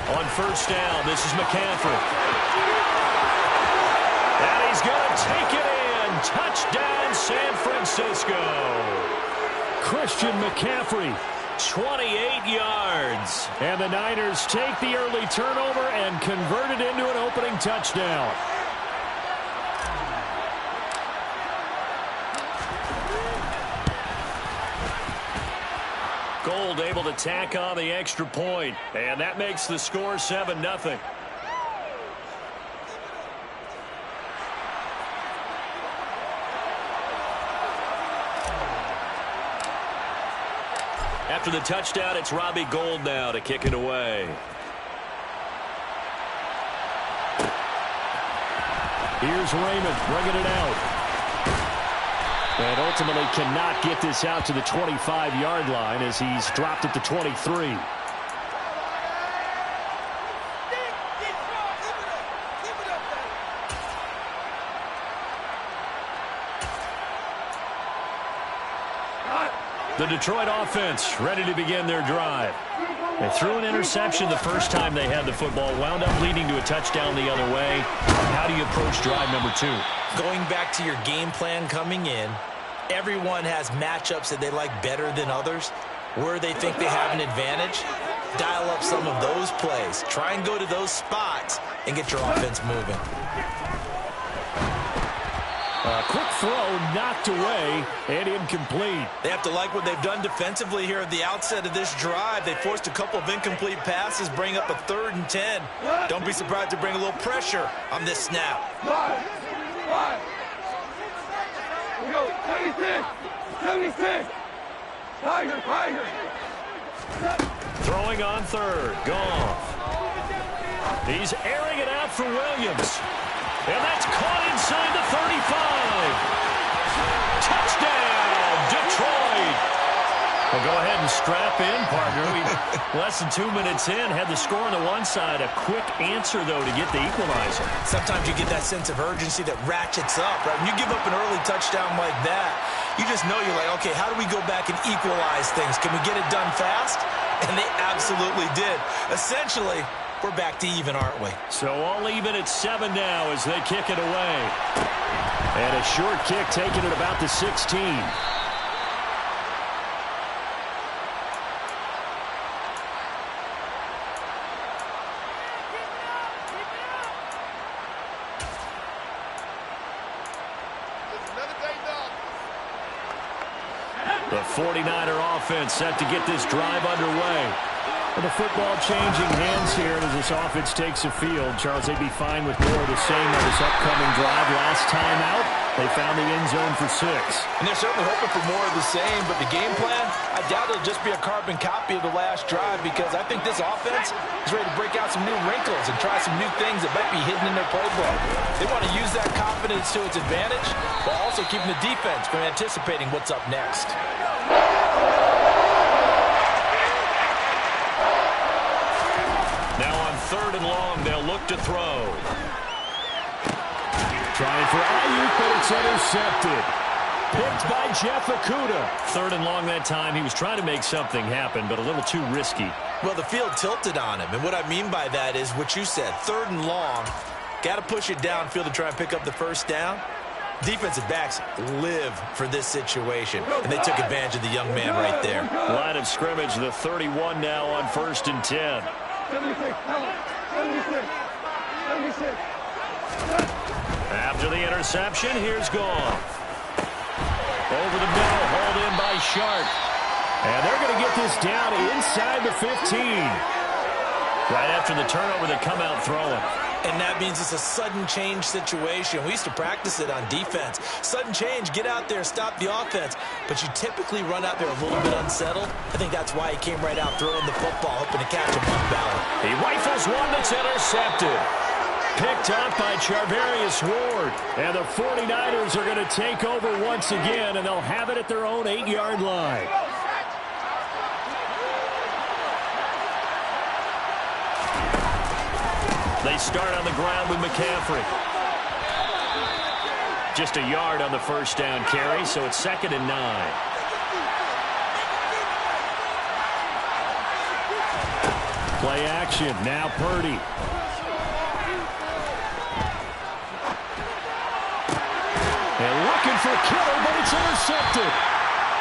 On first down, this is McCaffrey. And he's going to take it in. Touchdown, San Francisco. Christian McCaffrey, 28 yards. And the Niners take the early turnover and convert it into an opening touchdown. Gold able to tack on the extra point, and that makes the score 7-0. After the touchdown, it's Robbie Gould now to kick it away. Here's Raymond bringing it out. And ultimately cannot get this out to the 25-yard line as he's dropped at the 23. The Detroit offense ready to begin their drive. They threw an interception the first time they had the football, wound up leading to a touchdown the other way. How do you approach drive number 2? Going back to your game plan coming in, everyone has matchups that they like better than others. Where they think they have an advantage, dial up some of those plays. Try and go to those spots and get your offense moving. A quick throw knocked away and incomplete. They have to like what they've done defensively here at the outset of this drive. They forced a couple of incomplete passes, bring up a 3rd and 10. Don't be surprised to bring a little pressure on this snap. 5. We go. 76. Tiger. Throwing on 3rd. Goff. He's airing it out for Williams. And that's caught inside the 35. Touchdown, Detroit. Well, go ahead and strap in, partner. Less than 2 minutes in, had the score on the one side. A quick answer, though, to get the equalizer. Sometimes you get that sense of urgency that ratchets up, right? When you give up an early touchdown like that, you just know you're like, okay, how do we go back and equalize things? Can we get it done fast? And they absolutely did. Essentially, we're back to even, aren't we? So all even at 7 now as they kick it away. And a short kick taken at about the 16. The 49er offense set to get this drive underway. And the football changing hands here as this offense takes the field. Charles, they'd be fine with more of the same on this upcoming drive. Last time out, they found the end zone for 6. And they're certainly hoping for more of the same, but the game plan, I doubt it'll just be a carbon copy of the last drive because I think this offense is ready to break out some new wrinkles and try some new things that might be hidden in their playbook. They want to use that confidence to its advantage while also keeping the defense from anticipating what's up next. Now on 3rd and long, they'll look to throw. Trying for Ayuk, but it's intercepted. Picked by Jeff Okudah. 3rd and long that time. He was trying to make something happen, but a little too risky. Well, the field tilted on him, and what I mean by that is what you said. 3rd and long, got to push it downfield to try and pick up the first down. Defensive backs live for this situation, and they took advantage of the young man right there. Line of scrimmage, the 31 now on 1st and 10. 76. After the interception, here's Goff. Over the middle, hauled in by Sharp. And they're going to get this down inside the 15. Right after the turnover, they come out throwing. And that means it's a sudden change situation. We used to practice it on defense. Sudden change, get out there, stop the offense. But you typically run out there a little bit unsettled. I think that's why he came right out throwing the football, hoping to catch him on balance. He rifles one that's intercepted. Picked up by Charvarius Ward. And the 49ers are going to take over once again, and they'll have it at their own 8-yard line. They start on the ground with McCaffrey. Just a yard on the first down carry, so it's 2nd and 9. Play action. Now Purdy. And looking for Kittle, but it's intercepted.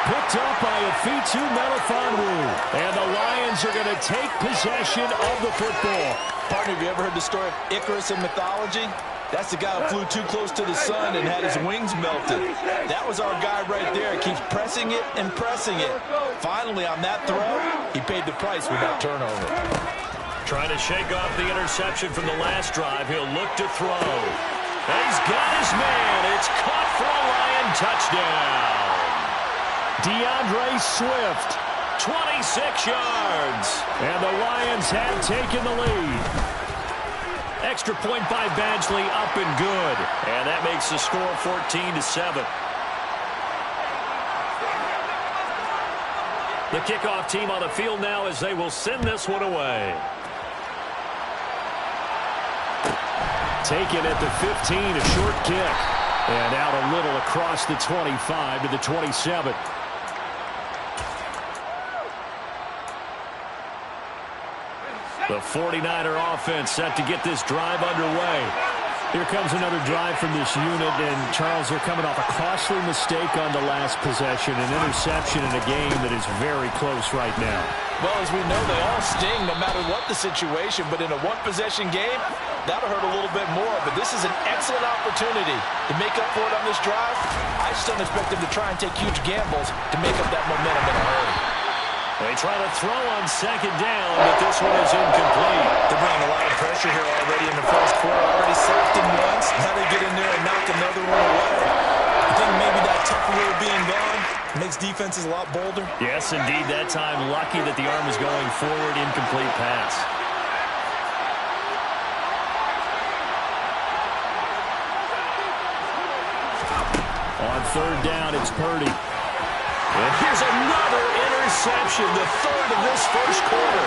Picked up by Afitu Melifonwu. And the Lions are going to take possession of the football. Partner, have you ever heard the story of Icarus in mythology? That's the guy who flew too close to the sun and had his wings melted. That was our guy right there. He keeps pressing it and pressing it. Finally, on that throw, he paid the price with that turnover. Trying to shake off the interception from the last drive. He'll look to throw. And he's got his man. It's caught for a Lion touchdown. DeAndre Swift, 26 yards. And the Lions have taken the lead. Extra point by Badgley, up and good. And that makes the score 14-7. The kickoff team on the field now as they will send this one away. Taken at the 15, a short kick. And out a little across the 25 to the 27. The 49er offense set to get this drive underway. Here comes another drive from this unit, and Charles, they're coming off a costly mistake on the last possession, an interception in a game that is very close right now. Well, as we know, they all sting no matter what the situation, but in a one-possession game, that'll hurt a little bit more. But this is an excellent opportunity to make up for it on this drive. I just don't expect them to try and take huge gambles to make up that momentum in a hurry. They try to throw on second down, but this one is incomplete. They're bringing a lot of pressure here already in the first quarter. Already sacked him once. Now they get in there and knock another one away. I think maybe that tough rule being gone makes defenses a lot bolder. Yes, indeed. That time, lucky that the arm is going forward. Incomplete pass. On third down, it's Purdy. And here's another interception, the third of this first quarter.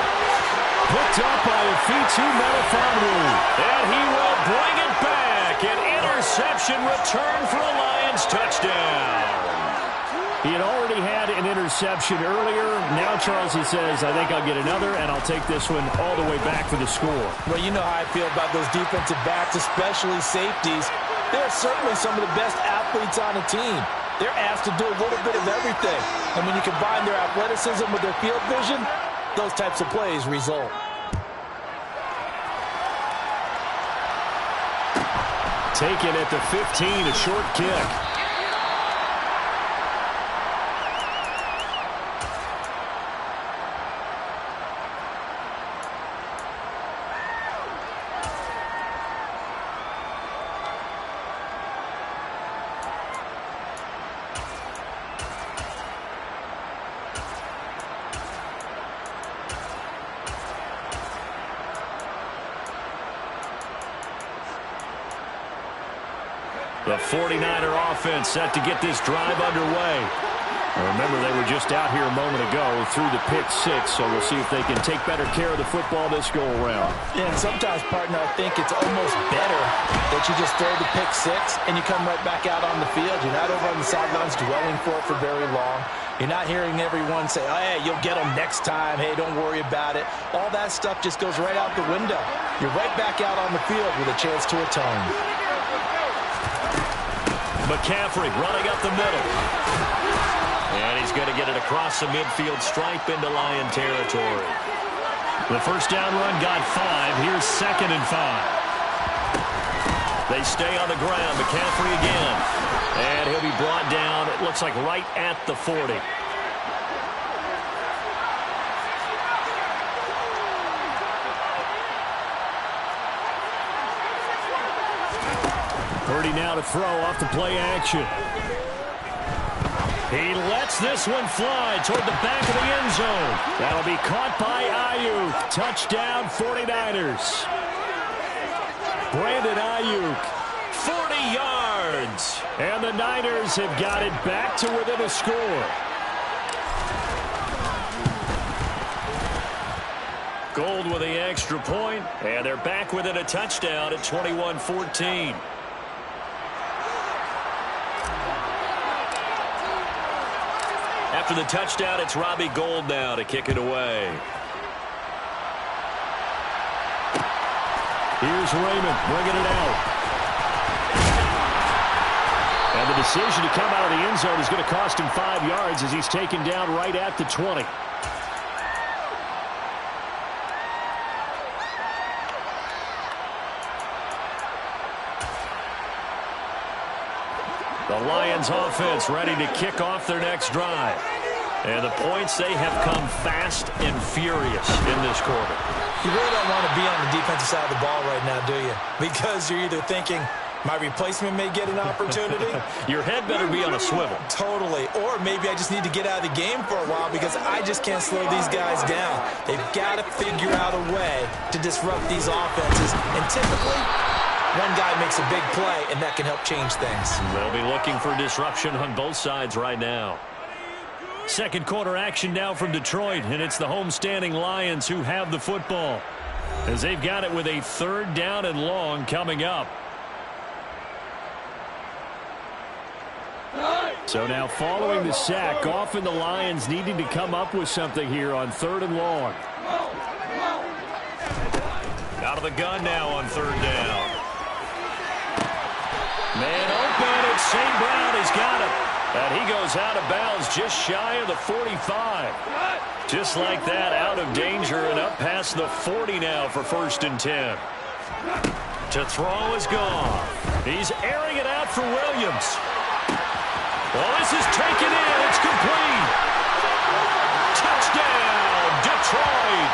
Picked up by Afitu Melifonwu. And he will bring it back. An interception return for a Lions touchdown. He had already had an interception earlier. Now, Charles, he says, I think I'll get another, and I'll take this one all the way back for the score. Well, you know how I feel about those defensive backs, especially safeties. They're certainly some of the best athletes on the team. They're asked to do a little bit of everything. And when you combine their athleticism with their field vision, those types of plays result. Taken at the 15, a short kick. The 49er offense set to get this drive underway. Remember, they were just out here a moment ago through the pick six, so we'll see if they can take better care of the football this go-around. Yeah, and sometimes, partner, I think it's almost better that you just throw the pick six and you come right back out on the field. You're not over on the sidelines dwelling for it for very long. You're not hearing everyone say, oh, hey, you'll get them next time. Hey, don't worry about it. All that stuff just goes right out the window. You're right back out on the field with a chance to atone. McCaffrey running up the middle. And he's going to get it across the midfield stripe into Lion territory. The first down run got 5. Here's 2nd and 5. They stay on the ground. McCaffrey again. And he'll be brought down, it looks like right at the 40. Purdy now to throw off the play action. He lets this one fly toward the back of the end zone. That'll be caught by Ayuk. Touchdown 49ers. Brandon Ayuk, 40 yards. And the Niners have got it back to within a score. Gold with the extra point, and they're back within a touchdown at 21-14. After the touchdown, it's Robbie Gould now to kick it away. Here's Raymond bringing it out. And the decision to come out of the end zone is going to cost him 5 yards as he's taken down right at the 20. The Lions offense ready to kick off their next drive. And the points, they have come fast and furious in this quarter. You really don't want to be on the defensive side of the ball right now, do you? Because you're either thinking, my replacement may get an opportunity. Your head better be on a swivel. Totally. Or maybe I just need to get out of the game for a while because I just can't slow these guys down. They've got to figure out a way to disrupt these offenses. And typically, one guy makes a big play, and that can help change things. They'll be looking for disruption on both sides right now. Second quarter action now from Detroit, and it's the homestanding Lions who have the football as they've got it with a 3rd down and long coming up. So now following the sack, often the Lions needing to come up with something here on 3rd and long. Out of the gun now on 3rd down. Man open, it's St. Brown. He's got it. And he goes out of bounds just shy of the 45. Just like that, out of danger and up past the 40 now for 1st and 10. To throw is gone. He's airing it out for Williams. Well, this is taken in. It's complete. Touchdown, Detroit.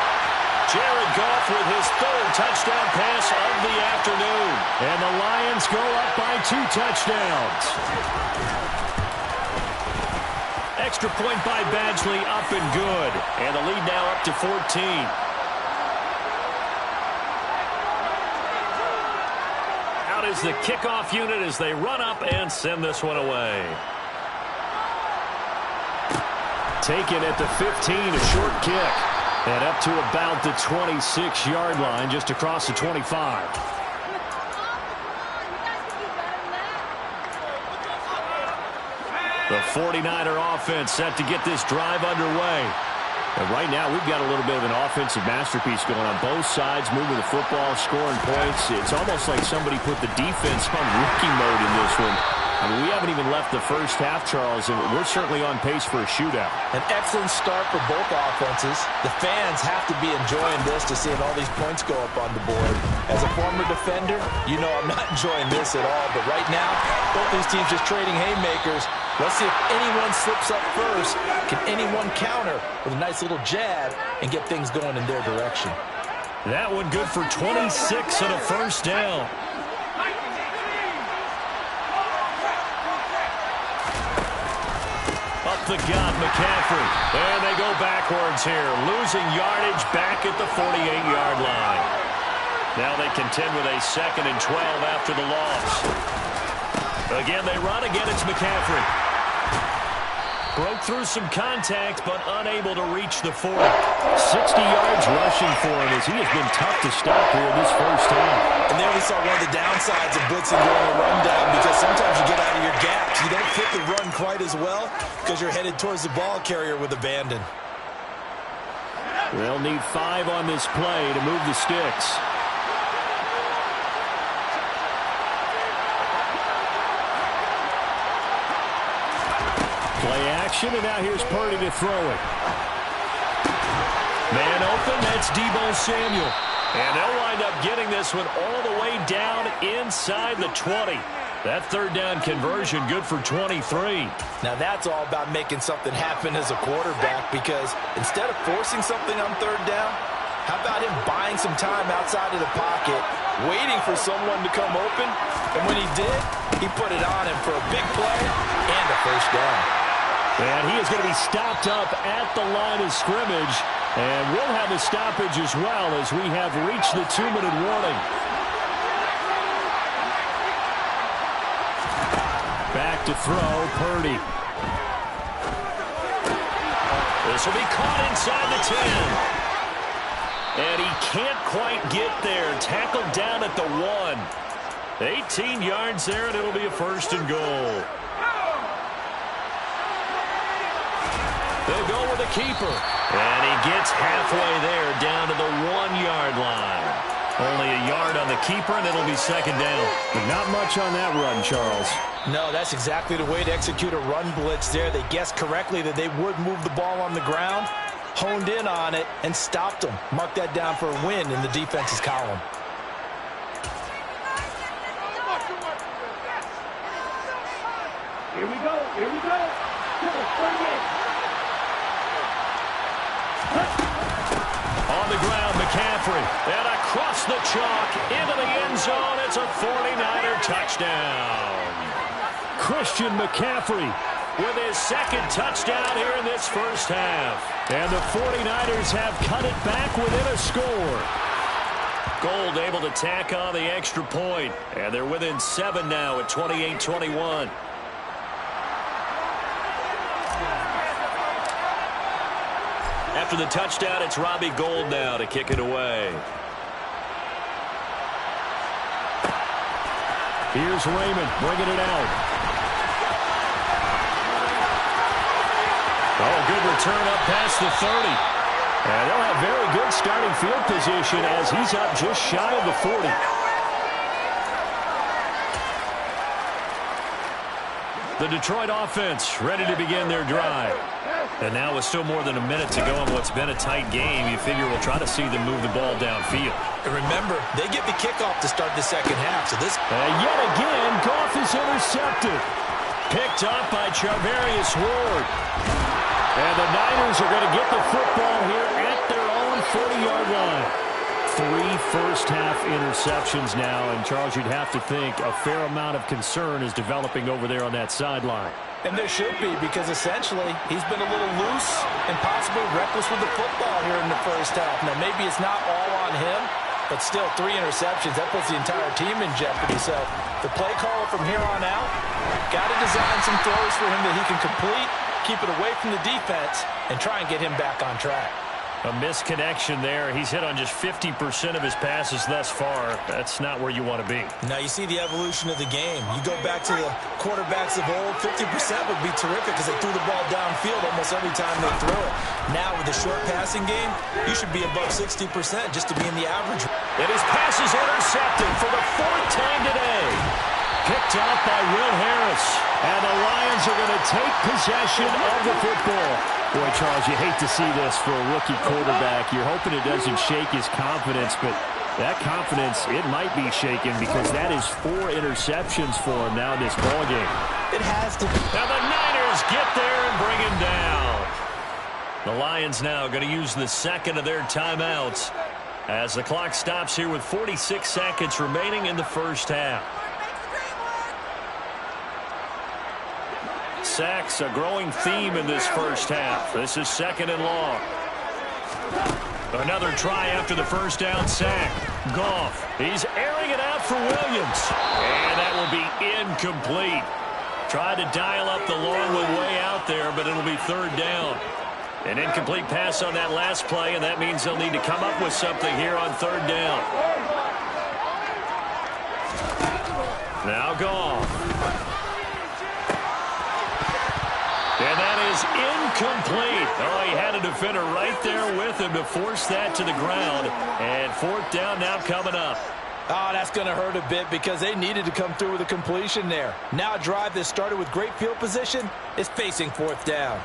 Jared Goff with his 3rd touchdown pass of the afternoon. And the Lions go up by 2 touchdowns. Extra point by Badgley, up and good. And the lead now up to 14. Out is the kickoff unit as they run up and send this one away. Taken at the 15, a short kick. And up to about the 26-yard line, just across the 25. The 49er offense set to get this drive underway. And right now, we've got a little bit of an offensive masterpiece going on both sides, moving the football, scoring points. It's almost like somebody put the defense on rookie mode in this one. I mean, we haven't even left the first half, Charles, and we're certainly on pace for a shootout. An excellent start for both offenses. The fans have to be enjoying this to seeing all these points go up on the board. As a former defender, you know I'm not enjoying this at all. But right now, both these teams just trading haymakers. Let's see if anyone slips up first. Can anyone counter with a nice little jab and get things going in their direction? That one good for 26 and a 1st down. Up the gut, McCaffrey. And they go backwards here, losing yardage back at the 48-yard line. Now they contend with a 2nd and 12 after the loss. Again, they run. Again, it's McCaffrey. Broke through some contact, but unable to reach the 40. 60 yards rushing for him as he has been tough to stop here in this first half. And there we saw one of the downsides of blitzing during a rundown, because sometimes you get out of your gaps. You don't fit the run quite as well because you're headed towards the ball carrier with abandon. They'll need 5 on this play to move the sticks. Play action, and now here's Purdy to throw it. Man open, that's Deebo Samuel. And they'll wind up getting this one all the way down inside the 20. That 3rd down conversion good for 23. Now that's all about making something happen as a quarterback, because instead of forcing something on 3rd down, how about him buying some time outside of the pocket, waiting for someone to come open, and when he did, he put it on him for a big play and a 1st down. And he is going to be stopped up at the line of scrimmage, and we'll have a stoppage as well as we have reached the 2-minute warning. Back to throw, Purdy. This will be caught inside the 10. And he can't quite get there. Tackled down at the 1. 18 yards there, and it'll be a 1st and goal. They'll go with a keeper. And he gets halfway there down to the 1-yard line. Only a yard yard on the keeper, and it'll be second down. But not much on that run, Charles. No, that's exactly the way to execute a run blitz there. They guessed correctly that they would move the ball on the ground, honed in on it, and stopped them. Mark that down for a win in the defense's column. Here we go. Here we go. On the ground, McCaffrey. And across the chalk into the end zone. It's a 49er touchdown. Christian McCaffrey With his second touchdown here in this first half. And the 49ers have cut it back within a score. Gold able to tack on the extra point. And they're within 7 now at 28-21. After the touchdown, it's Robbie Gould now to kick it away. Here's Raymond bringing it out. Oh, good return up past the 30. And they'll have very good starting field position as he's up just shy of the 40. The Detroit offense ready to begin their drive. And now with still more than a minute to go in what's been a tight game, you figure we'll try to see them move the ball downfield. And remember, they get the kickoff to start the second half. So this. Yet again, Goff is intercepted. Picked up by Charvarius Ward. And the Niners are going to get the football here at their own 40-yard line. 3 first-half interceptions now, and Charles, you'd have to think a fair amount of concern is developing over there on that sideline. And there should be, because essentially he's been a little loose and possibly reckless with the football here in the first half. Now, maybe it's not all on him, but still 3 interceptions. That puts the entire team in jeopardy. So the play caller from here on out, got to design some throws for him that he can complete, keep it away from the defense, and try and get him back on track. A misconnection there. He's hit on just 50% of his passes thus far. That's not where you want to be. Now you see the evolution of the game. You go back to the quarterbacks of old, 50% would be terrific because they threw the ball downfield almost every time they throw it. Now with the short passing game, you should be above 60% just to be in the average. And his pass is intercepted for the 4th time today. Picked off by Will Harris. And the Lions are going to take possession of the football. Boy, Charles, you hate to see this for a rookie quarterback. You're hoping it doesn't shake his confidence, but that confidence, it might be shaken because that is 4 interceptions for him now in this ballgame. It has to. Now the Niners get there and bring him down. The Lions now going to use the second of their timeouts as the clock stops here with 46 seconds remaining in the first half. Sacks, a growing theme in this first half. This is 2nd and long. Another try after the first down sack. Goff, he's airing it out for Williams. And that will be incomplete. Tried to dial up the long one way out there, but it'll be 3rd down. An incomplete pass on that last play, and that means they'll need to come up with something here on 3rd down. Now Goff. And that is incomplete. Oh, he had a defender right there with him to force that to the ground. And 4th down now coming up. Oh, that's going to hurt a bit because they needed to come through with a completion there. Now a drive that started with great field position is facing 4th down.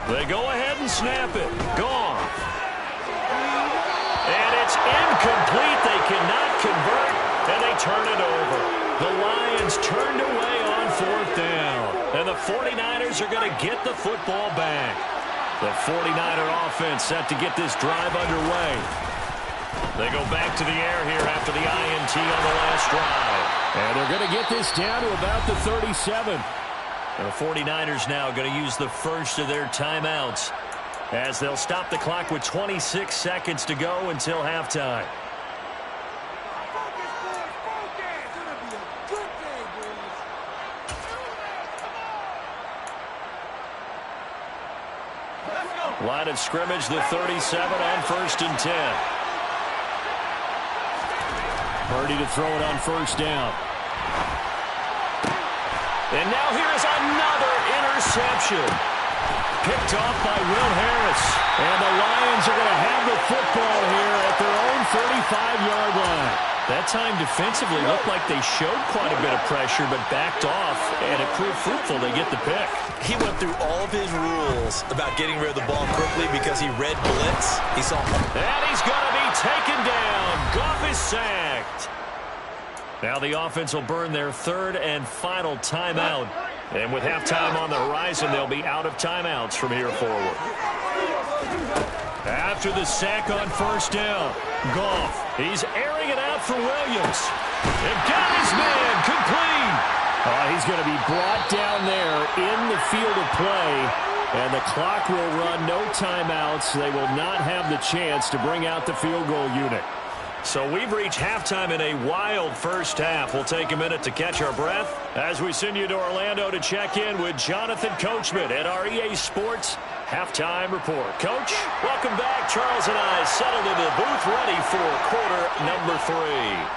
They go ahead and snap it. Gone. And it's incomplete. They cannot convert, and they turn it over. The Lions turned away on 4th down. And the 49ers are going to get the football back. The 49er offense set to get this drive underway. They go back to the air here after the INT on the last drive. And they're going to get this down to about the 37. The 49ers now going to use the first of their timeouts as they'll stop the clock with 26 seconds to go until halftime. Line of scrimmage, the 37 on 1st and 10. Purdy to throw it on 1st down. And now here is another interception. Picked off by Will Harris. And the Lions are going to have the football here at their own 35-yard line. That time defensively looked like they showed quite a bit of pressure but backed off, and it proved fruitful. They get the pick. He went through all of his rules about getting rid of the ball quickly because he read blitz. He saw. And he's going to be taken down. Goff is sacked. Now the offense will burn their third and final timeout. And with halftime on the horizon, they'll be out of timeouts from here forward. After the sack on first down, Goff, he's airing it out for Williams. And got his man complete. He's going to be brought down there in the field of play. And the clock will run, no timeouts. They will not have the chance to bring out the field goal unit. So we've reached halftime in a wild first half. We'll take a minute to catch our breath as we send you to Orlando to check in with Jonathan Coachman at our EA Sports Halftime Report. Coach, welcome back. Charles and I settled into the booth ready for quarter number 3.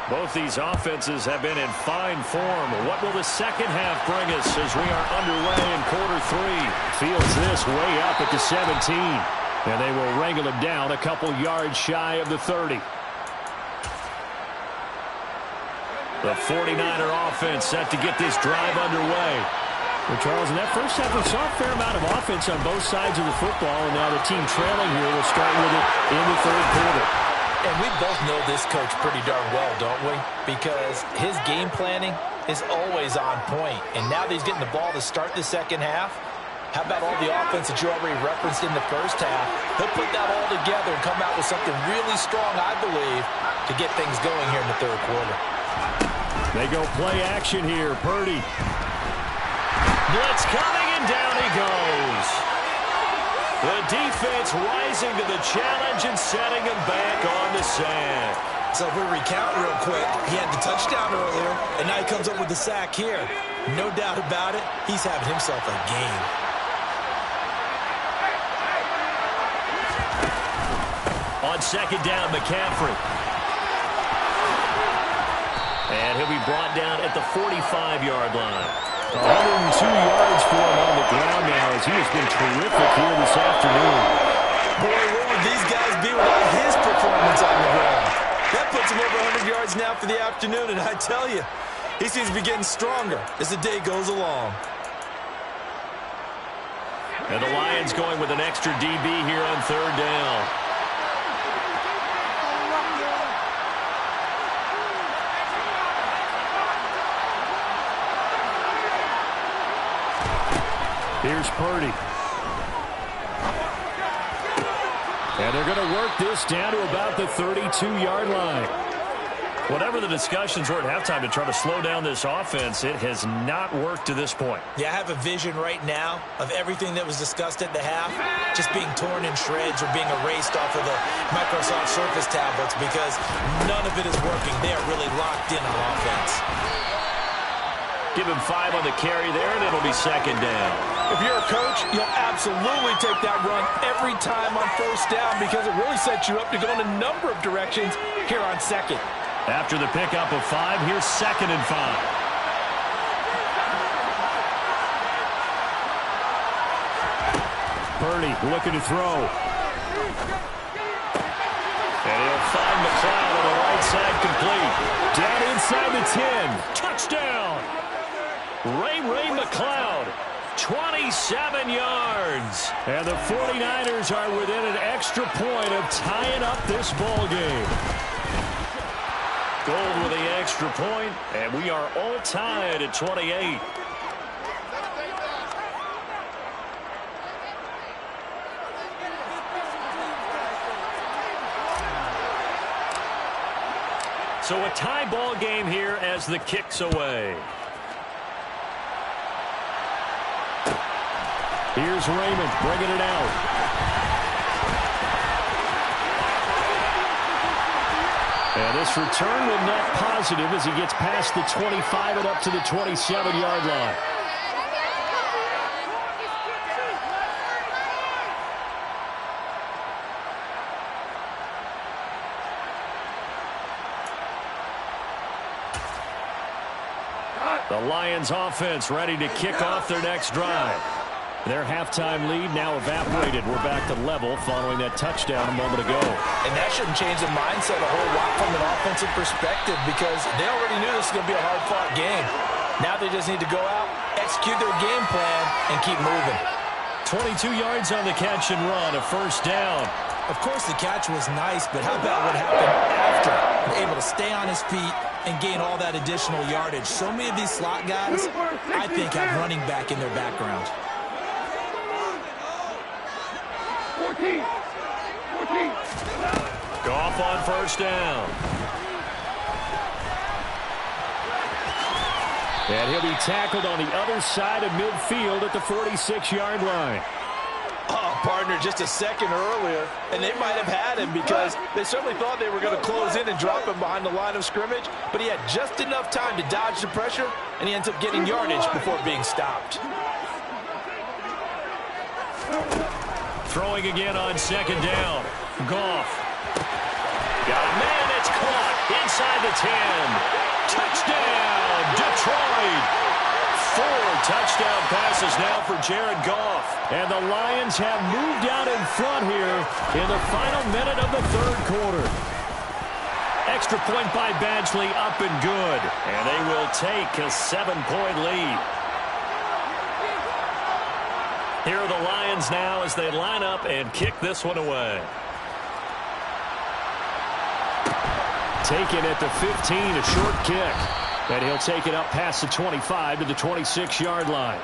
Both these offenses have been in fine form. What will the second half bring us as we are underway in quarter 3? Fields this way up at the 17. And they will wrangle him down a couple yards shy of the 30. The 49er offense set to get this drive underway. Well, Charles, in that first half, we saw a fair amount of offense on both sides of the football, and now the team trailing here will start with it in the third quarter. And we both know this coach pretty darn well, don't we? Because his game planning is always on point. And now that he's getting the ball to start the second half, how about all the offense that you already referenced in the first half? He'll put that all together and come out with something really strong, I believe, to get things going here in the third quarter. They go play action here. Purdy. Blitz coming, and down he goes. The defense rising to the challenge and setting him back on the sack. So if we recount real quick, he had the touchdown earlier, and now he comes up with the sack here. No doubt about it, he's having himself a game. On second down, McCaffrey. And he'll be brought down at the 45-yard line. 102 yards for him on the ground now as he has been terrific here this afternoon. Boy, where would these guys be without his performance on the ground? That puts him over 100 yards now for the afternoon, and I tell you, he seems to be getting stronger as the day goes along. And the Lions going with an extra DB here on third down. Here's Purdy. And they're going to work this down to about the 32-yard line. Whatever the discussions were at halftime to try to slow down this offense, it has not worked to this point. Yeah, I have a vision right now of everything that was discussed at the half just being torn in shreds or being erased off of the Microsoft Surface tablets because none of it is working. They are really locked in on offense. Give him 5 on the carry there, and it'll be second down. If you're a coach, you'll absolutely take that run every time on first down because it really sets you up to go in a number of directions here on second. After the pickup of 5, here's second and 5. Purdy looking to throw. And he'll find McLeod on the right side complete. Down inside the 10. Touchdown! Ray McLeod, 27 yards. And the 49ers are within an extra point of tying up this ball game. Gold with the extra point, and we are all tied at 28. So a tie ball game here as the kick's away. Here's Raymond bringing it out. And this return will net positive as he gets past the 25 and up to the 27-yard line. The Lions offense ready to kick off their next drive. Their halftime lead now evaporated. We're back to level following that touchdown a moment ago. And that shouldn't change the mindset a whole lot from an offensive perspective because they already knew this was going to be a hard-fought game. Now they just need to go out, execute their game plan, and keep moving. 22 yards on the catch and run, a first down. Of course, the catch was nice, but how about what happened after? Able to stay on his feet and gain all that additional yardage. So many of these slot guys, I think, have running back in their background. 14. Goff on first down. And he'll be tackled on the other side of midfield at the 46-yard line. Oh, partner, just a second earlier, and they might have had him because they certainly thought they were going to close in and drop him behind the line of scrimmage, but he had just enough time to dodge the pressure, and he ends up getting yardage before being stopped. Throwing again on second down. Goff. Got a man, it's caught inside the 10. Touchdown, Detroit. 4 touchdown passes now for Jared Goff. And the Lions have moved out in front here in the final minute of the third quarter. Extra point by Badgley, up and good. And they will take a 7-point lead. Here are the Lions now as they line up and kick this one away. Taken at the 15, a short kick. And he'll take it up past the 25 to the 26-yard line.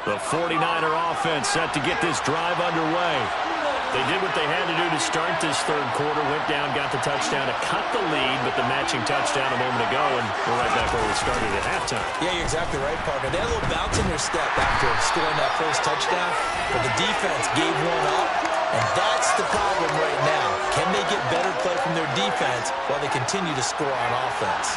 The 49er offense set to get this drive underway. They did what they had to do to start this third quarter. Went down, got the touchdown to cut the lead, but the matching touchdown a moment ago, and we're right back where we started at halftime. Yeah, you're exactly right, partner. They had a little bounce in their step after scoring that first touchdown, but the defense gave one up, and that's the problem right now. Can they get better play from their defense while they continue to score on offense?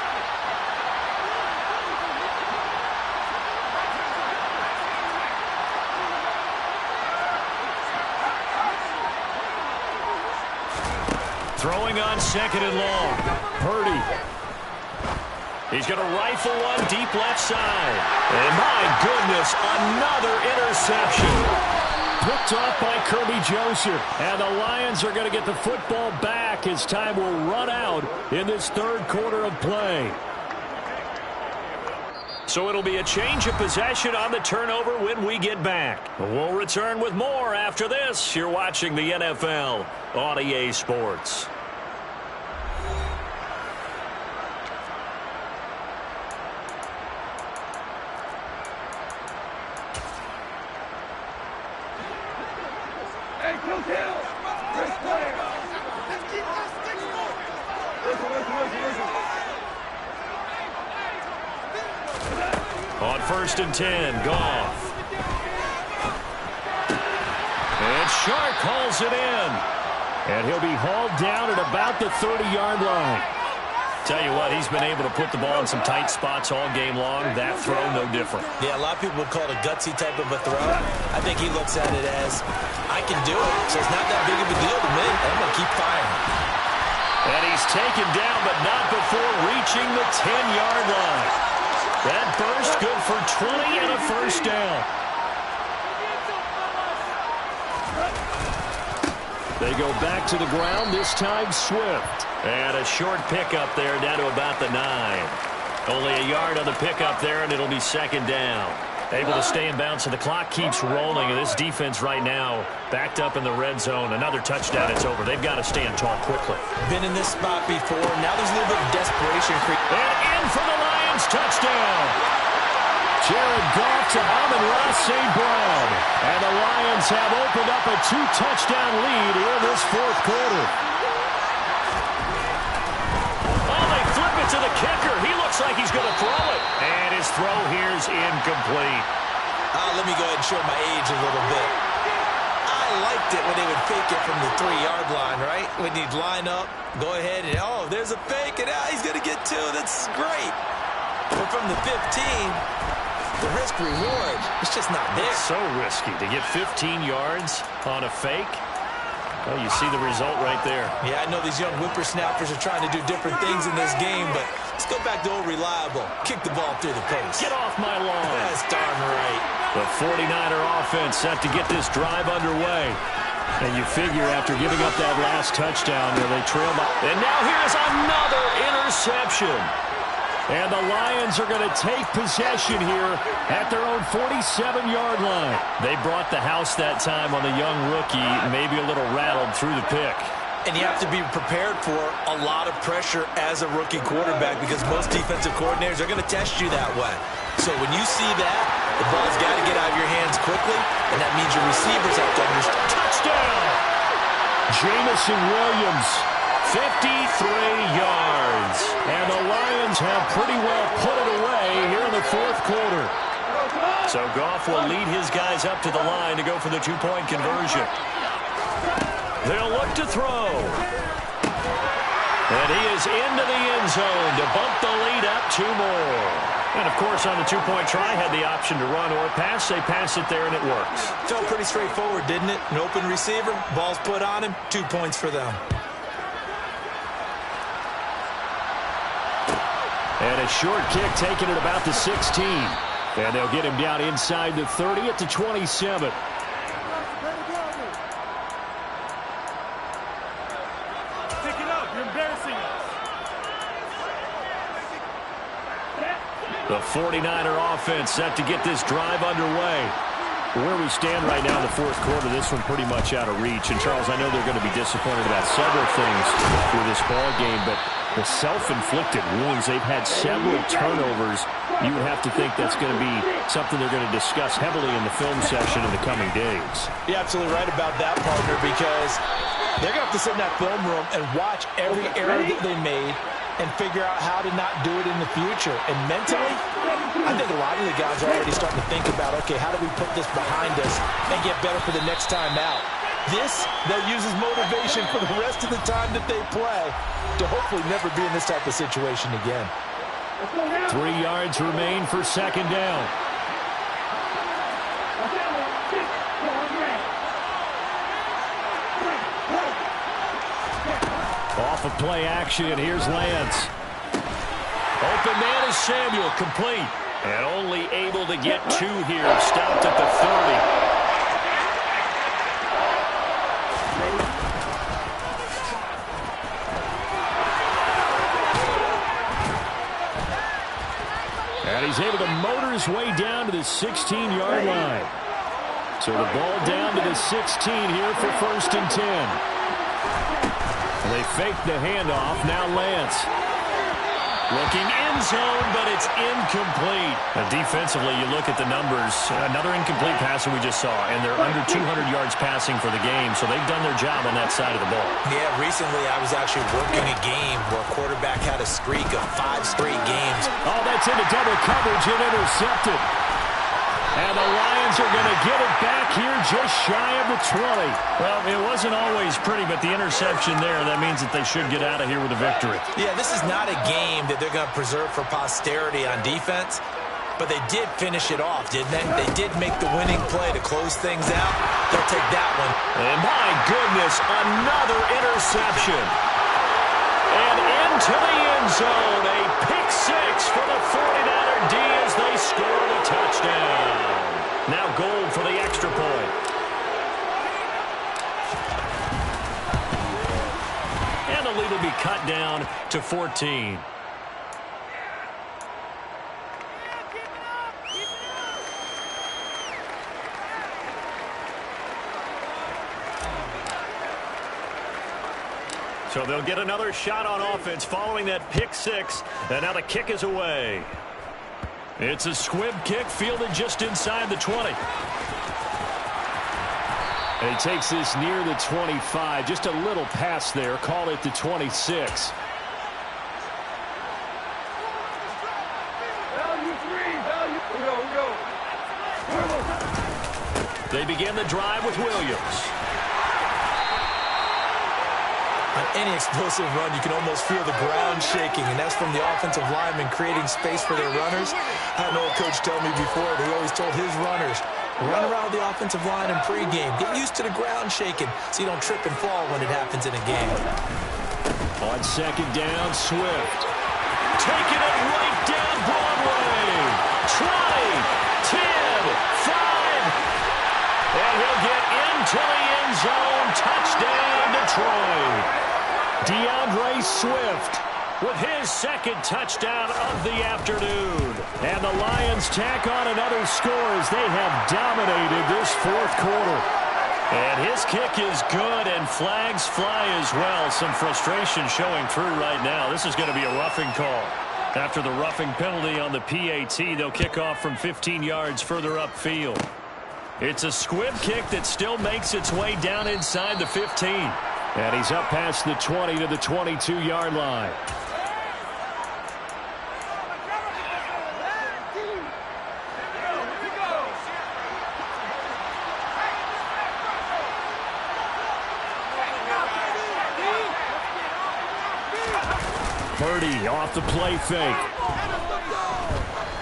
Throwing on second and long. Purdy. He's going to rifle one deep left side. And my goodness, another interception. Picked off by Kirby Joseph. And the Lions are going to get the football back as time will run out in this third quarter of play. So it'll be a change of possession on the turnover when we get back. We'll return with more after this. You're watching the NFL on EA Sports. Hey, Kill. Chris player. Listen. On first and 10, Goff. And Shark hauls it in. And he'll be hauled down at about the 30-yard line. Tell you what, he's been able to put the ball in some tight spots all game long. That throw, no different. Yeah, a lot of people would call it a gutsy type of a throw. I think he looks at it as, I can do it, so it's not that big of a deal to me. I'm going to keep firing. And he's taken down, but not before reaching the 10-yard line. That burst good for 20 and a first down. They go back to the ground, this time Swift. And a short pickup there down to about the 9. Only a yard on the pickup there, and it'll be second down. Able to stay in bounds, so the clock keeps rolling. And this defense right now backed up in the red zone. Another touchdown, it's over. They've got to stand tall quickly. Been in this spot before. Now there's a little bit of desperation. And in for the Lions touchdown. Jared Goff to Amon-Ra St. Brown. And the Lions have opened up a 2-touchdown lead here in this fourth quarter. Oh, they flip it to the kicker. He looks like he's going to throw it. And his throw here is incomplete. Let me go ahead and show my age a little bit. I liked it when they would fake it from the 3-yard line, right? When you'd line up, go ahead and, oh, there's a fake, and he's going to get 2. That's great. But from the 15, the risk-reward, it's just not there. It's so risky to get 15 yards on a fake. Well, you see the result right there. Yeah, I know these young whippersnappers are trying to do different things in this game, but let's go back to old reliable. Kick the ball through the post. Get off my lawn. That's darn right. The 49er offense set to get this drive underway. And you figure after giving up that last touchdown, they trail by. And now here's another interception. And the Lions are going to take possession here at their own 47-yard line. They brought the house that time on the young rookie, maybe a little rattled through the pick. And you have to be prepared for a lot of pressure as a rookie quarterback because most defensive coordinators are going to test you that way. So when you see that, the ball's got to get out of your hands quickly, and that means your receivers have to understand. Touchdown! Jamison Williams, 53 yards. And the Lions have pretty well put it away here in the fourth quarter. So Goff will lead his guys up to the line to go for the two-point conversion. They'll look to throw. And he is into the end zone to bump the lead up 2 more. And, of course, on the two-point try, had the option to run or pass. They pass it there, and it works. Felt pretty straightforward, didn't it? An open receiver, ball's put on him, 2 points for them. And a short kick taken at about the 16. And they'll get him down inside the 30 at the 27. The 49er offense set to get this drive underway. Where we stand right now in the fourth quarter, this one pretty much out of reach. And, Charles, I know they're going to be disappointed about several things with this ball game, but the self-inflicted wounds, they've had several turnovers. You would have to think that's going to be something they're going to discuss heavily in the film session in the coming days. You're absolutely right about that, partner, because they're going to have to sit in that film room and watch every error that they made and figure out how to not do it in the future. And mentally, I think a lot of the guys are already starting to think about, okay, how do we put this behind us and get better for the next time out? This, they'll use as motivation for the rest of the time that they play to hopefully never be in this type of situation again. 3 yards remain for second down. Off of play action, here's Lance. Open man is Samuel, complete. And only able to get 2 here, stopped at the 30. And he's able to motor his way down to the 16-yard line. So the ball down to the 16 here for 1st and 10. They fake the handoff. Now Lance. Looking end zone, but it's incomplete. Defensively, you look at the numbers. Another incomplete pass that we just saw, and they're under 200 yards passing for the game, so they've done their job on that side of the ball. Yeah, recently I was actually working a game where a quarterback had a streak of 5 straight games. Oh, that's into double coverage and intercepted. And the Lions are going to get it back here just shy of the 20. Well, it wasn't always pretty, but the interception there, that means that they should get out of here with a victory. Yeah, this is not a game that they're going to preserve for posterity on defense, but they did finish it off, didn't they? They did make the winning play to close things out. They'll take that one. And my goodness, another interception. And into the end zone, a pick 6 for the 49er D as they score the touchdown. Now goal for the extra point. And the lead will be cut down to 14. So they'll get another shot on offense following that pick 6. And now the kick is away. It's a squib kick fielded just inside the 20. And he takes this near the 25. Just a little pass there. Call it the 26. They begin the drive with Williams. On any explosive run, you can almost feel the ground shaking, and that's from the offensive linemen creating space for their runners. I had an old coach tell me before that he always told his runners, Run around the offensive line in pregame. Get used to the ground shaking so you don't trip and fall when it happens in a game. On second down, Swift. Taking it right down Broadway. 20, 10, 5. And he'll get into the end zone. Touchdown, Detroit. DeAndre Swift with his second touchdown of the afternoon. And the Lions tack on another score as they have dominated this fourth quarter. And his kick is good, and flags fly as well. Some frustration showing through right now. This is going to be a roughing call. After the roughing penalty on the PAT, they'll kick off from 15 yards further upfield. It's a squib kick that still makes its way down inside the 15. And he's up past the 20 to the 22-yard line. Purdy off the play fake.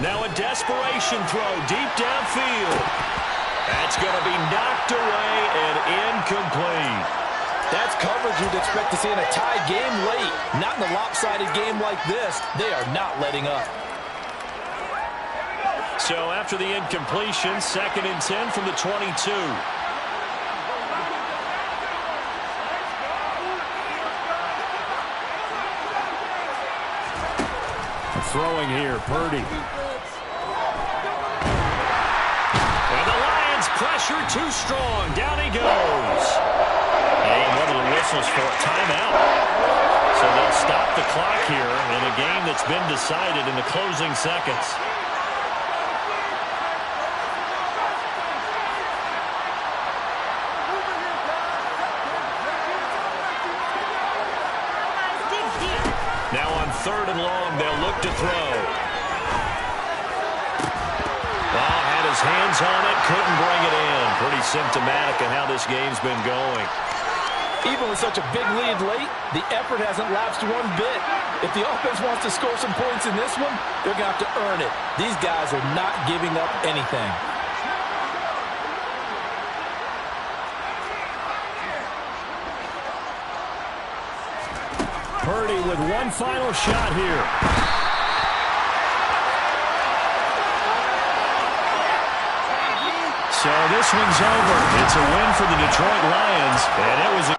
Now a desperation throw deep downfield. That's going to be knocked away and incomplete. That's coverage you'd expect to see in a tie game late. Not in a lopsided game like this. They are not letting up. So after the incompletion, 2nd and 10 from the 22. Throwing here, Purdy. And the Lions pressure too strong. Down he goes. And one of the whistles for a timeout. So they'll stop the clock here in a game that's been decided in the closing seconds. Now on 3rd and long, they'll look to throw. Oh, had his hands on it, couldn't bring it in. Pretty symptomatic of how this game's been going. Even with such a big lead late, the effort hasn't lapsed one bit. If the offense wants to score some points in this one, they're going to have to earn it. These guys are not giving up anything. Purdy with one final shot here. So this one's over. It's a win for the Detroit Lions, and it was a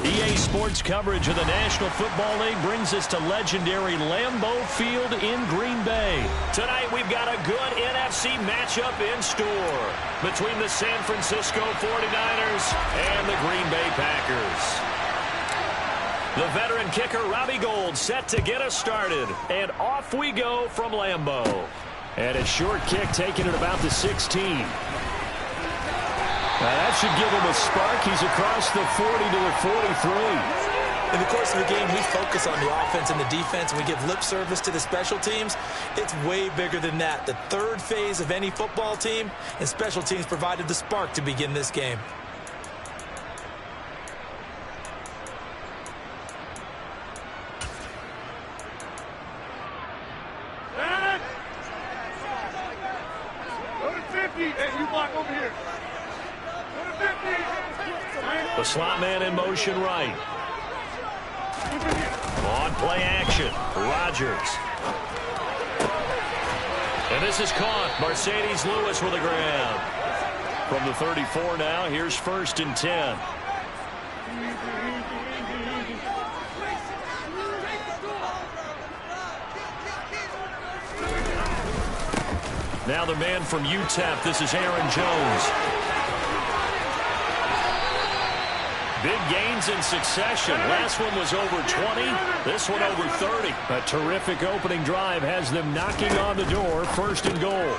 EA Sports coverage of the National Football League brings us to legendary Lambeau Field in Green Bay. Tonight we've got a good NFC matchup in store between the San Francisco 49ers and the Green Bay Packers. The veteran kicker Robbie Gould set to get us started, and off we go from Lambeau. And a short kick taken at about the 16. Now that should give him a spark. He's across the 40 to the 43. In the course of the game, we focus on the offense and the defense, and we give lip service to the special teams. It's way bigger than that. The third phase of any football team, and special teams provided the spark to begin this game. Go to 50, and you block over here. The slot man in motion right. On play action, Rodgers. And this is caught. Mercedes Lewis with a grab. From the 34 now, here's 1st and 10. Now the man from UTEP, this is Aaron Jones. Big gains in succession. Last one was over 20. This one over 30. A terrific opening drive has them knocking on the door. First and goal.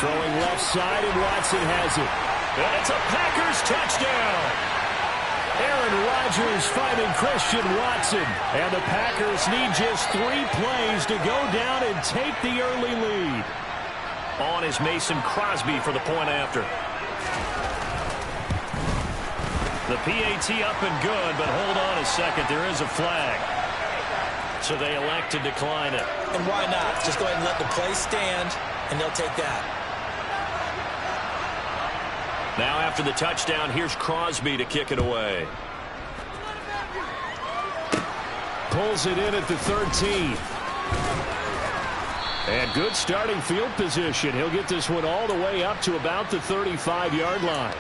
Throwing left side, and Watson has it. And it's a Packers touchdown. Aaron Rodgers finding Christian Watson. And the Packers need just 3 plays to go down and take the early lead. On is Mason Crosby for the point after. The PAT up and good, but hold on a second. There is a flag. So they elect to decline it. And why not? Just go ahead and let the play stand, and they'll take that. Now after the touchdown, here's Crosby to kick it away. Pulls it in at the 13. And good starting field position. He'll get this one all the way up to about the 35-yard line.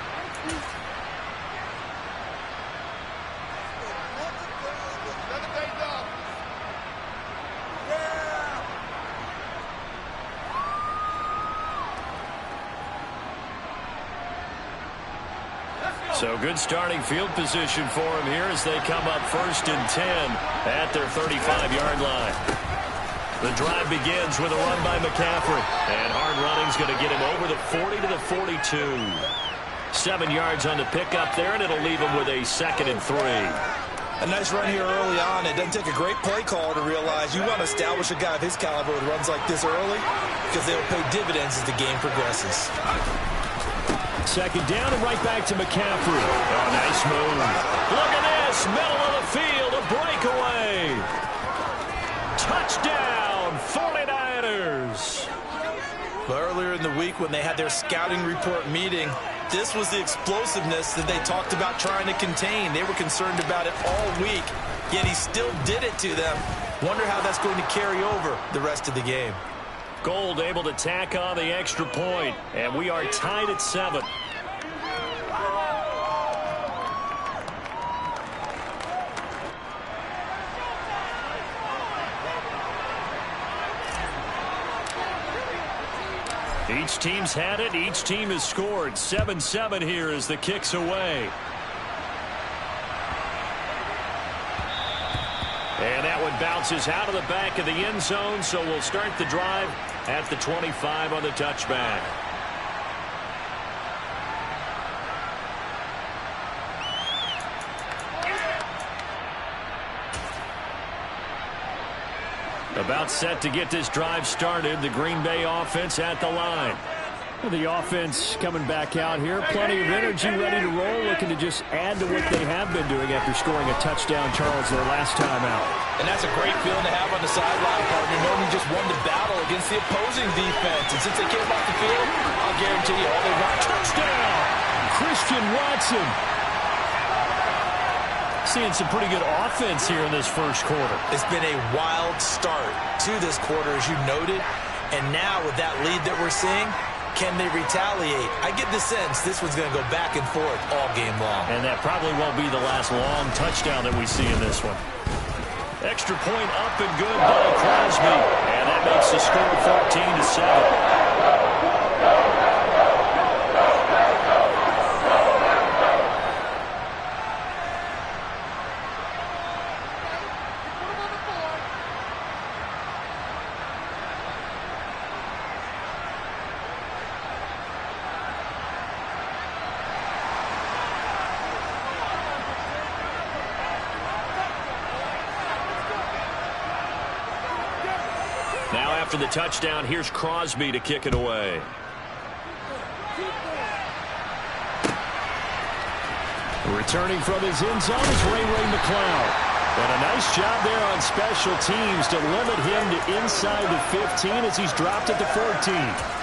So good starting field position for him here as they come up 1st and 10 at their 35-yard line. The drive begins with a run by McCaffrey. And hard running's going to get him over the 40 to the 42. 7 yards on the pickup there, and it'll leave him with a 2nd and 3. A nice run here early on. It doesn't take a great play caller to realize you want to establish a guy of his caliber who runs like this early because they'll pay dividends as the game progresses. 2nd down and right back to McCaffrey. Oh, nice move. Look at this. Middle of the field. A breakaway. Touchdown, 49ers. But earlier in the week when they had their scouting report meeting, this was the explosiveness that they talked about trying to contain. They were concerned about it all week, yet he still did it to them. Wonder how that's going to carry over the rest of the game. Gold able to tack on the extra point, and we are tied at 7. Each team's had it. Each team has scored. 7-7 here as the kick's away. And that one bounces out of the back of the end zone, so we'll start the drive at the 25 on the touchback. About set to get this drive started. The Green Bay offense at the line. The offense coming back out here. Plenty of energy, ready to roll, looking to just add to what they have been doing after scoring a touchdown, Charles, their last time out. And that's a great feeling to have on the sideline, partner, knowing you just won the battle against the opposing defense. And since they came off the field, I'll guarantee you all they want. Touchdown! Christian Watson. Seeing some pretty good offense here in this first quarter. It's been a wild start to this quarter, as you noted. And now with that lead that we're seeing, can they retaliate? I get the sense this one's going to go back and forth all game long. And that probably won't be the last long touchdown that we see in this one. Extra point up and good by Crosby. And that makes the score 14-7. Now after the touchdown, here's Crosby to kick it away. Returning from his end zone is Ray McCloud. And a nice job there on special teams to limit him to inside the 15 as he's dropped at the 14.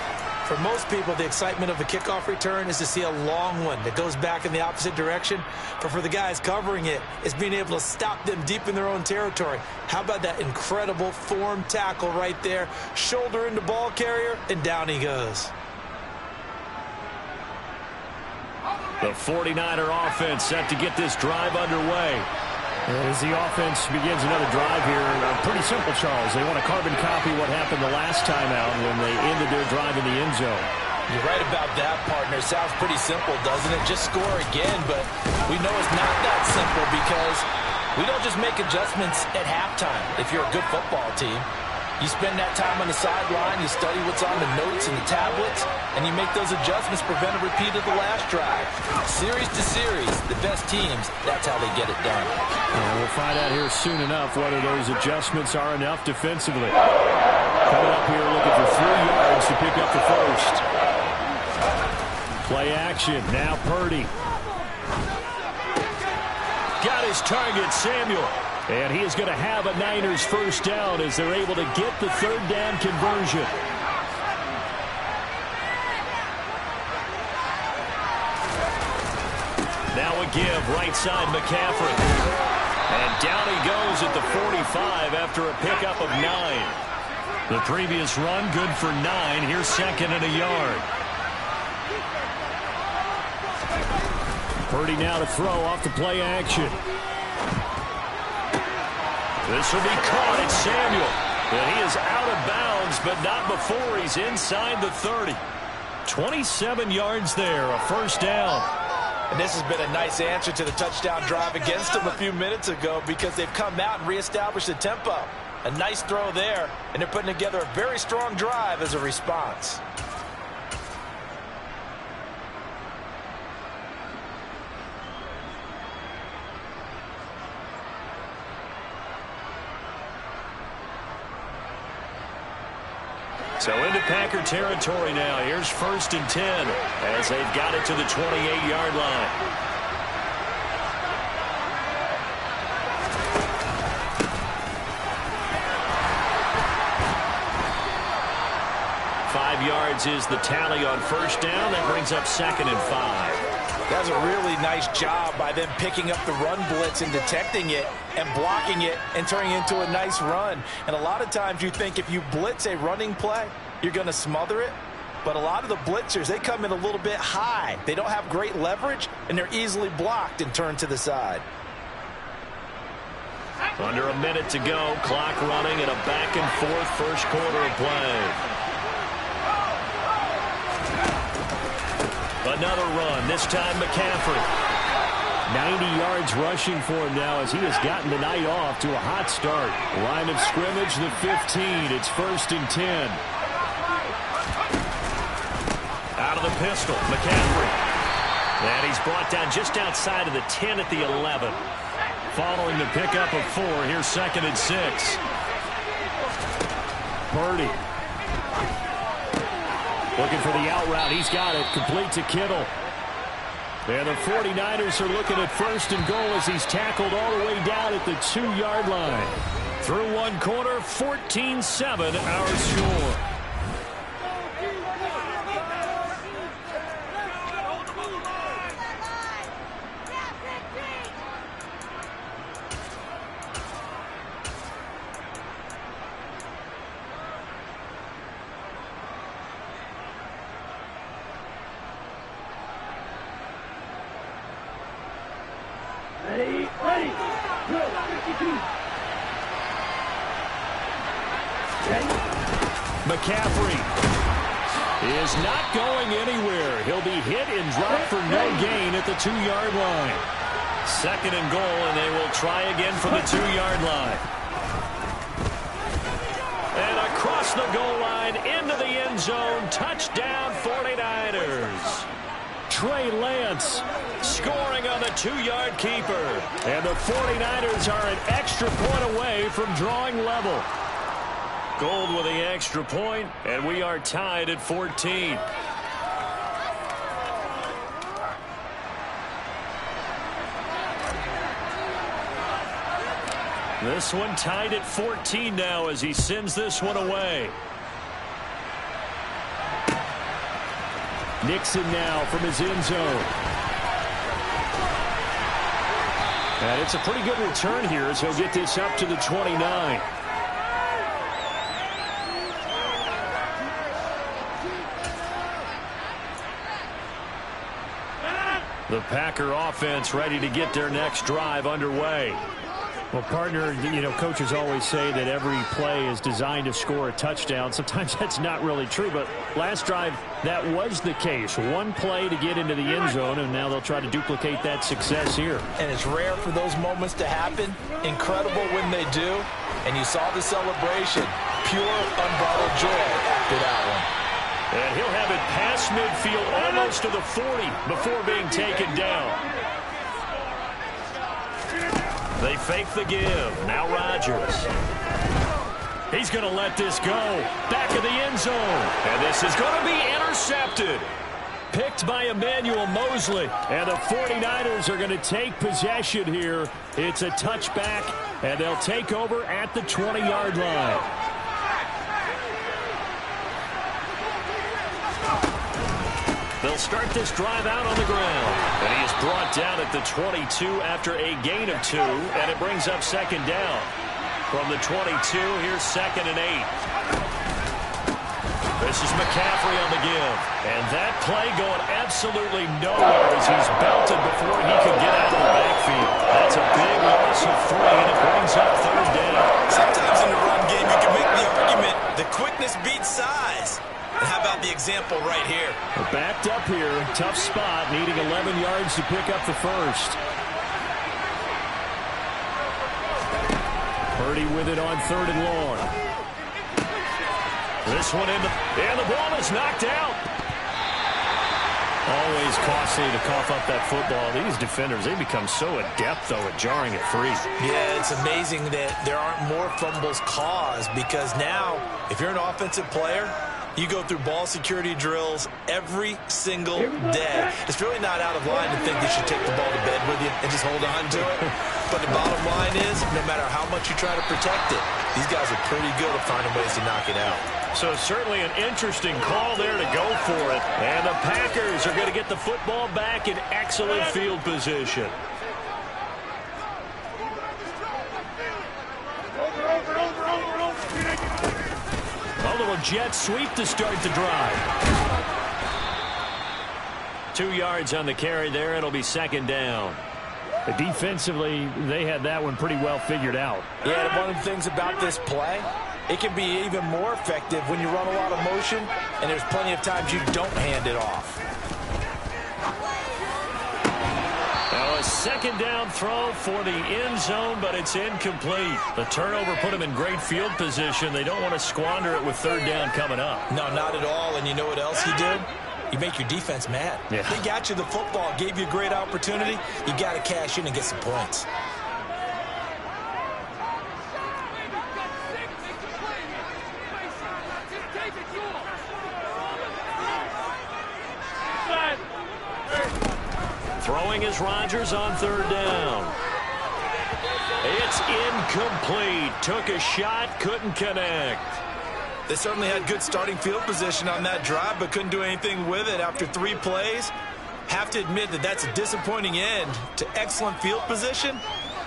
For most people, the excitement of a kickoff return is to see a long one that goes back in the opposite direction. But for the guys covering it, it's being able to stop them deep in their own territory. How about that incredible form tackle right there? Shoulder into ball carrier, and down he goes. The 49er offense set to get this drive underway. As the offense begins another drive here, pretty simple, Charles. They want to carbon copy what happened the last time out when they ended their drive in the end zone. You're right about that, partner. Sounds pretty simple, doesn't it? Just score again, but we know it's not that simple because we don't just make adjustments at halftime if you're a good football team. You spend that time on the sideline, you study what's on the notes and the tablets, and you make those adjustments, prevent a repeat of the last drive. Series to series, the best teams, that's how they get it done. We'll find out here soon enough whether those adjustments are enough defensively. Coming up here looking for 3 yards to pick up the first. Play action, now Purdy. Got his target, Samuel. And he is going to have a Niners first down as they're able to get the 3rd down conversion. Now a give, right side McCaffrey. And down he goes at the 45 after a pickup of 9. The previous run, good for 9. Here's 2nd and a yard. Purdy now to throw off the play action. This will be caught. It's Samuel. And he is out of bounds, but not before he's inside the 30. 27 yards there, a first down. And this has been a nice answer to the touchdown drive against them a few minutes ago because they've come out and reestablished the tempo. A nice throw there, and they're putting together a very strong drive as a response. So into Packer territory now. Here's 1st and 10 as they've got it to the 28-yard line. Five yards is the tally on first down. That brings up 2nd and 5. That's a really nice job by them picking up the run blitz and detecting it and blocking it and turning it into a nice run. And a lot of times you think if you blitz a running play, you're going to smother it. But a lot of the blitzers, they come in a little bit high. They don't have great leverage, and they're easily blocked and turned to the side. Under a minute to go, clock running in a back-and-forth first quarter of play. Another run, this time McCaffrey. 90 yards rushing for him now as he has gotten the night off to a hot start. Line of scrimmage, the 15. It's 1st and 10. Out of the pistol, McCaffrey. And he's brought down just outside of the 10 at the 11. Following the pickup of 4, here's 2nd and 6. Purdy. Looking for the out route. He's got it. Complete to Kittle. And the 49ers are looking at 1st and goal as he's tackled all the way down at the 2-yard line. Through one quarter, 14-7 our score. McCaffrey is not going anywhere. He'll be hit and dropped for no gain at the 2-yard line. 2nd and goal, and they will try again from the 2-yard line. And across the goal line into the end zone. Touchdown 49ers. Trey Lance scoring on the 2-yard keeper. And the 49ers are an extra point away from drawing level. Gold with the extra point, and we are tied at 14. This one tied at 14 now as he sends this one away. Nixon now from his end zone. And it's a pretty good return here as he'll get this up to the 29. The Packer offense ready to get their next drive underway. Well, partner, coaches always say that every play is designed to score a touchdown. Sometimes that's not really true, but last drive, that was the case. One play to get into the end zone, and now they'll try to duplicate that success here. And it's rare for those moments to happen. Incredible when they do. And you saw the celebration. Pure, unbridled joy after that one. And he'll have it past midfield, almost to the 40 before being taken down. They fake the give. Now Rodgers. He's going to let this go. Back of the end zone. And this is going to be intercepted. Picked by Emmanuel Mosley. And the 49ers are going to take possession here. It's a touchback, and they'll take over at the 20-yard line. They'll start this drive out on the ground. And he is brought down at the 22 after a gain of 2, and it brings up second down. From the 22, here's 2nd and 8. This is McCaffrey on the give. And that play going absolutely nowhere as he's belted before he could get out of the backfield. That's a big loss of 3, and it brings up 3rd down. Sometimes in the run game, you can make the argument the quickness beats size. And how about the example right here? Backed up here, tough spot, needing 11 yards to pick up the first. Purdy with it on 3rd and long. This one and the ball is knocked out. Always costly to cough up that football. These defenders, they become so adept, though, at jarring it free. Yeah, it's amazing that there aren't more fumbles caused because now, if you're an offensive player, you go through ball security drills every single day. It's really not out of line to think you should take the ball to bed with you and just hold on to it. But the bottom line is, no matter how much you try to protect it, these guys are pretty good at finding ways to knock it out. So certainly an interesting call there to go for it. And the Packers are going to get the football back in excellent field position. A little jet sweep to start the drive. 2 yards on the carry there. It'll be 2nd down. Defensively, they had that one pretty well figured out. Yeah, one of the things about this play, it can be even more effective when you run a lot of motion, and there's plenty of times you don't hand it off. Now a 2nd down throw for the end zone, but it's incomplete. The turnover put them in great field position. They don't want to squander it with 3rd down coming up. No, not at all. And you know what else he did? You make your defense mad. Yeah. They got you the football, gave you a great opportunity. You got to cash in and get some points. Throwing is Rodgers on 3rd down. It's incomplete. Took a shot, couldn't connect. They certainly had good starting field position on that drive, but couldn't do anything with it after 3 plays. Have to admit that that's a disappointing end to excellent field position.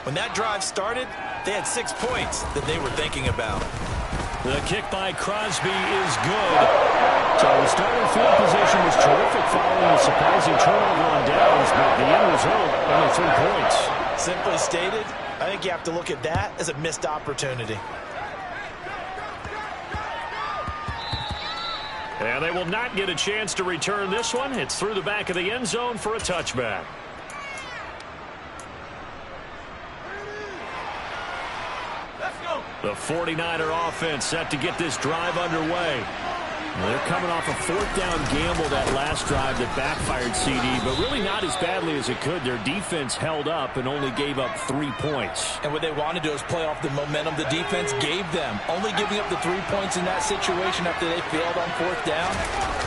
When that drive started, they had 6 points that they were thinking about. The kick by Crosby is good. So the starting field position was terrific following a surprising turnover on downs, but the end result, only 3 points. Simply stated, I think you have to look at that as a missed opportunity. And they will not get a chance to return this one. It's through the back of the end zone for a touchback. The 49er offense set to get this drive underway. They're coming off a 4th down gamble that last drive that backfired CD, but really not as badly as it could. Their defense held up and only gave up 3 points. And what they wanted to do is play off the momentum the defense gave them. Only giving up the 3 points in that situation after they failed on 4th down.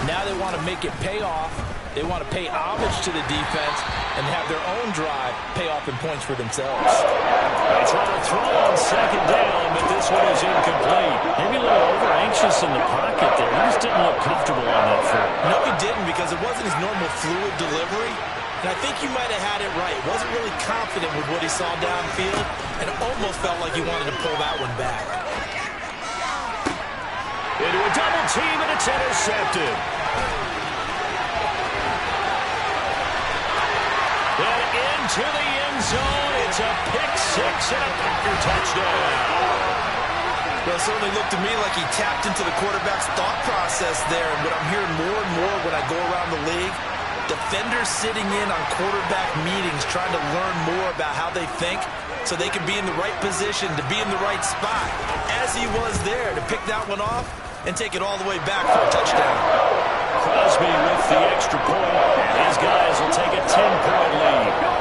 Now they want to make it pay off. They want to pay homage to the defense and have their own drive pay off in points for themselves. They try to throw on 2nd down, but this one is incomplete. Maybe a little over-anxious in the pocket there. He just didn't look comfortable on that throw. No, he didn't, because it wasn't his normal fluid delivery. And I think you might have had it right. Wasn't really confident with what he saw downfield, and it almost felt like he wanted to pull that one back. Into a double team, and it's intercepted. And into the end zone, it's a pick and a Packer touchdown. Well, it certainly looked to me like he tapped into the quarterback's thought process there. And what I'm hearing more and more when I go around the league, defenders sitting in on quarterback meetings trying to learn more about how they think so they can be in the right position to be in the right spot, as he was there to pick that one off and take it all the way back for a touchdown. Crosby with the extra point, and his guys will take a 10-point lead.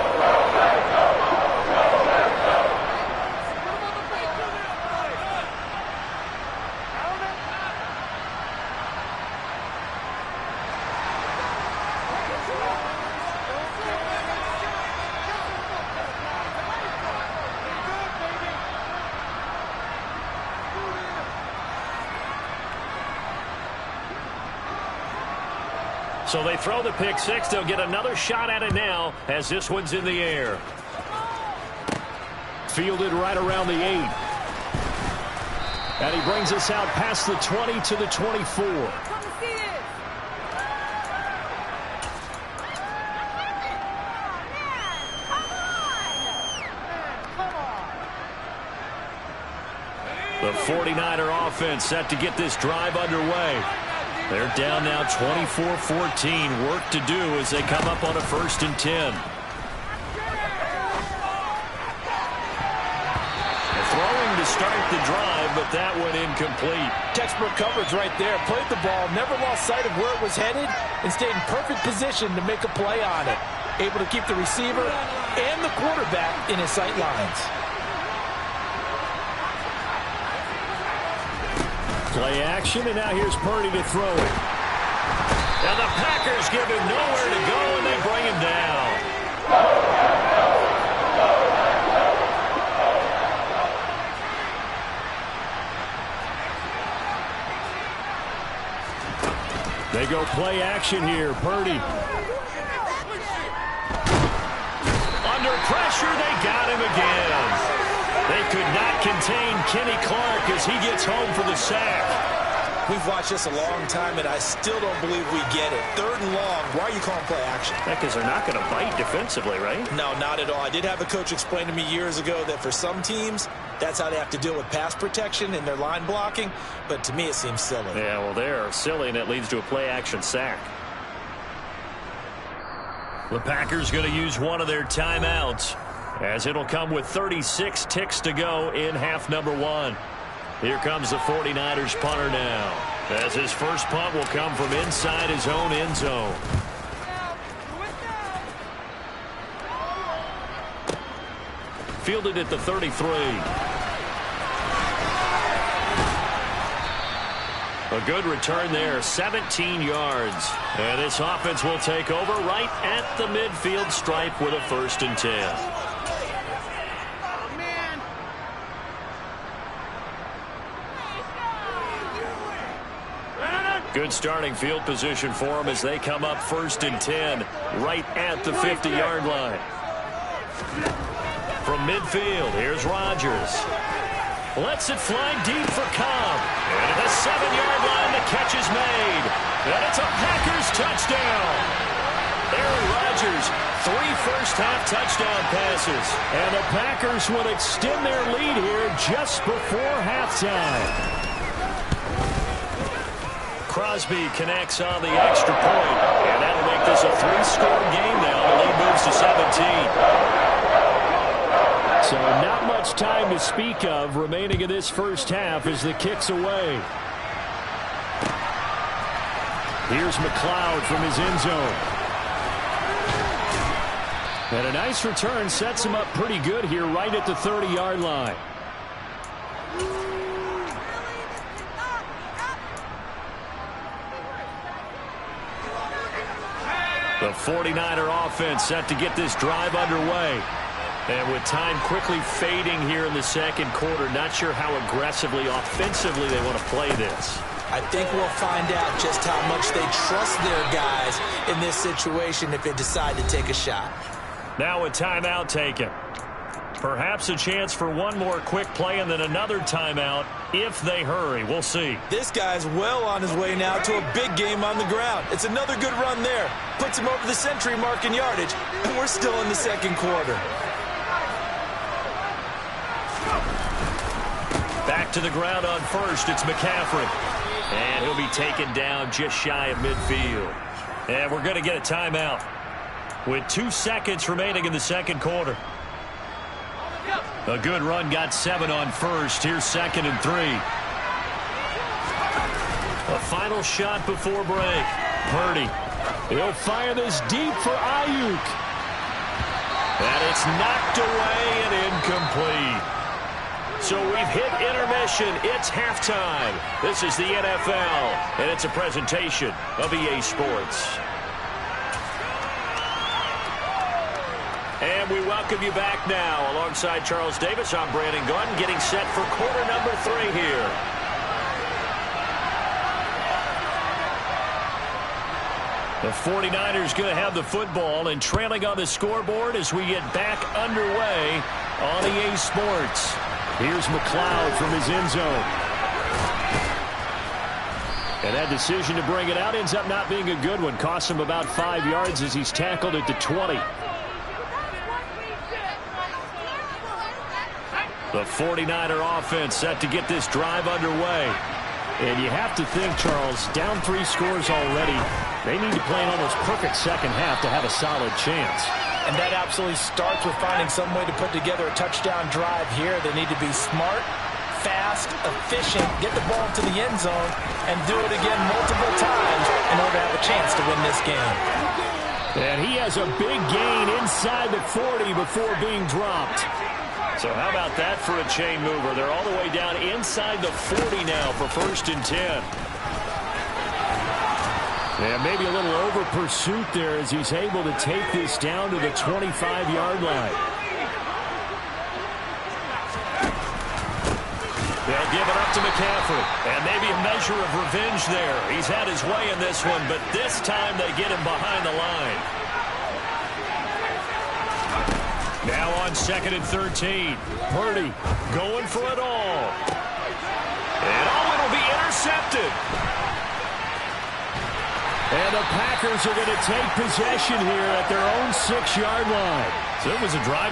So they throw the pick six. They'll get another shot at it now as this one's in the air. Fielded right around the 8. And he brings us out past the 20 to the 24. The 49er offense set to get this drive underway. They're down now 24-14. Work to do as they come up on a 1st and 10. They're throwing to start the drive, but that one incomplete. Textbook coverage right there. Played the ball, never lost sight of where it was headed, and stayed in perfect position to make a play on it. Able to keep the receiver and the quarterback in his sight lines. Play action, and now here's Purdy to throw it. And the Packers give him nowhere to go, and they bring him down. They go play action here. Purdy. Under pressure, they got him again. They could not contain Kenny Clark as he gets home for the sack. We've watched this a long time, and I still don't believe we get it. 3rd and long. Why are you calling play action? Because they're not going to bite defensively, right? No, not at all. I did have a coach explain to me years ago that for some teams, that's how they have to deal with pass protection and their line blocking. But to me, it seems silly. Yeah, well, they're silly, and it leads to a play action sack. The Packers going to use one of their timeouts, as it'll come with 36 ticks to go in half number 1. Here comes the 49ers punter now, as his first punt will come from inside his own end zone. Fielded at the 33. A good return there, 17 yards. And this offense will take over right at the midfield stripe with a 1st and 10. Good starting field position for them as they come up 1st and 10 right at the 50-yard line. From midfield, here's Rodgers. Lets it fly deep for Cobb. And at the 7-yard line, the catch is made. And it's a Packers touchdown. Aaron Rodgers, 3 first-half touchdown passes. And the Packers will extend their lead here just before halftime. Crosby connects on the extra point, and that'll make this a 3-score game now. The lead moves to 17. So not much time to speak of remaining in this first half as the kick's away. Here's McLeod from his end zone. And a nice return sets him up pretty good here right at the 30-yard line. The 49er offense set to get this drive underway. And with time quickly fading here in the second quarter, not sure how aggressively, offensively they want to play this. I think we'll find out just how much they trust their guys in this situation if they decide to take a shot. Now a timeout taken. Perhaps a chance for one more quick play and then another timeout if they hurry. We'll see. This guy's well on his way now to a big game on the ground. It's another good run there. Puts him over the century mark in yardage, and we're still in the second quarter. back to the ground on first. It's McCaffrey. And he'll be taken down just shy of midfield. And we're going to get a timeout with 2 seconds remaining in the second quarter. A good run got 7 on first. Here's 2nd and 3. A final shot before break. Purdy. He'll fire this deep for Ayuk. And it's knocked away and incomplete. So we've hit intermission. It's halftime. This is the NFL, and it's a presentation of EA Sports. And we welcome you back now. Alongside Charles Davis, I'm Brandon Gaudin, getting set for quarter number 3 here. The 49ers going to have the football and trailing on the scoreboard as we get back underway on EA Sports. Here's McLeod from his end zone. And that decision to bring it out ends up not being a good one. Costs him about 5 yards as he's tackled at the 20. The 49er offense set to get this drive underway. And you have to think, Charles, down 3 scores already. They need to play an almost perfect second half to have a solid chance. And that absolutely starts with finding some way to put together a touchdown drive here. They need to be smart, fast, efficient, get the ball to the end zone, and do it again multiple times in order to have a chance to win this game. And he has a big gain inside the 40 before being dropped. So how about that for a chain mover? They're all the way down inside the 40 now for 1st and 10. Yeah, maybe a little over pursuit there as he's able to take this down to the 25-yard line. They'll give it up to McCaffrey. And maybe a measure of revenge there. He's had his way in this one, but this time they get him behind the line. Now on 2nd and 13. Purdy going for it all. And it'll be intercepted. And the Packers are going to take possession here at their own 6-yard line. So it was a drive